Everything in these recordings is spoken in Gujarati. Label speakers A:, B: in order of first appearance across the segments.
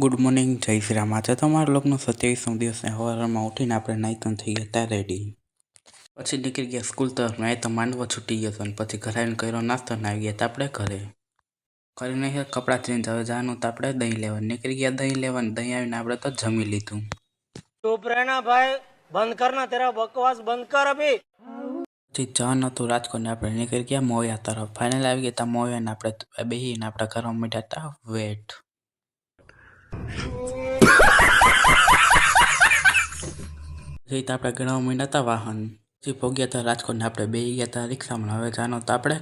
A: ગુડ મોર્નિંગ, જય શ્રી રામ. આજે તો અમારા લોકોનો 27મો દિવસ ને સવારમાં ઉઠીને આપણે નાહી તો થઈ ગયા ત્યાં રેડી. પછી નીકળી ગયા સ્કૂલ તરફ. મેં તો માંડવો છૂટી ગયો હતો અને પછી ઘરે આવીને કર્યો નાસ્તો ને આવી ગયા તો આપણે ઘરે કરીને કપડાં ચેન્જ હવે જવાનું તો આપણે દહીં લેવા નીકળી ગયા. દહીં લેવાનું દહીં આવીને આપણે તો જમી લીધું.
B: चुप रहना भाई, बंद करना, तेरा बकवास बंद कर अभी।
A: પછી જન હતું રાજકોટ ને આપણે નીકળી ગયા મોયા તરફ. ફાઇનલ આવી ગયા ત્યાં મોયા ને આપણે બેહીને આપણા ઘરમાં મીઠા હતા વેટ. પછી તો આપણે ગણવા માંડ્યા હતા વાહન. પછી પહોંચ્યા હતા રાજકોટ ને આપણે બેસી ગયા હતા રિક્ષામાં. હવે જાનો તો આપણે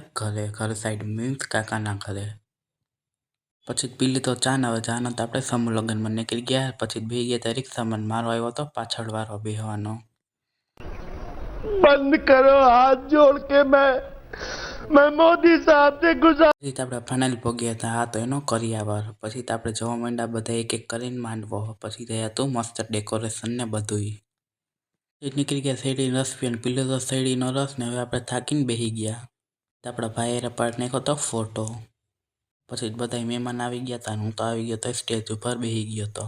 A: ઘર સાઈડ મીન્સ કાકાના ઘરે. પછી પી લીધો ચા ને હવે જાનો તો આપણે સમૂહ લગ્નમાં નીકળી ગયા. પછી બેસી ગયા હતા રિક્ષામાં. મારો આવ્યો હતો પાછળ વાળો બેહવાનો.
C: बंद करो हाथ जोड़ के मैं मोदी साहब से गुजार।
A: પછી તો આપણે ફાઇનલ પહોંચ્યા હતા. હા તો એનો કરિયાવર. પછી તો આપણે જવા માંડ્યા બધા એક એક કરીને માંડવો. પછી રહ્યા હતું મસ્ત ડેકોરેશન ને બધું. નીકળી ગયા શેરડીનો રસ પીને પી લીધો શેરડીનો રસ ને હવે આપણે થાકીને બેસી ગયા. આપણા ભાઈ પાડ નાખ્યો તો ફોટો. પછી બધા મહેમાન આવી ગયા હતા. હું તો આવી ગયો તો સ્ટેજ ઉપર બેસી ગયો હતો.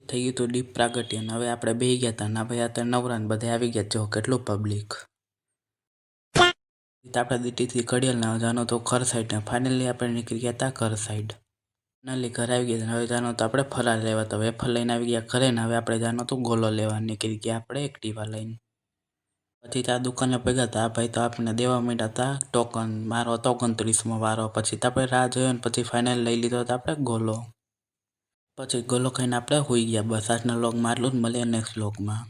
A: થઈ ગયું હતું દીપ પ્રાગટ્ય ને હવે આપણે બેસી ગયા હતા. ના ભાઈ અત્યારે નવરાન બધા આવી ગયા. જો કેટલું પબ્લિક. આપણે દીટીથી ઘડિયાળ ના જાનો તો ઘર સાઈડ ને ફાઇનલી આપણે નીકળી ગયા હતા ઘર સાઈડ. ફાઇનલી ઘરે આવી ગયા. હવે જાનો તો આપણે ફરાર લેવા તો વેફર લઈને આવી ગયા ઘરે ને હવે આપણે જાનો તો ગોલો લેવા નીકળી ગયા આપણે એક્ટિવા લઈને. પછી ત્યાં દુકાને ભેગા હતા. ભાઈ તો આપણે દેવા માંડ્યા હતા ટોકન. મારો હતો 29મો વારો. પછી તો આપણે રાહ જોયો ને પછી ફાઇનલ લઈ લીધો હતો આપણે ગોલો. પછી ગોલો ખાઈને આપણે હોઈ ગયા. બસ આજના વ્લોગમાં આટલું જ. મળીએ નેક્સ્ટ વ્લોગમાં.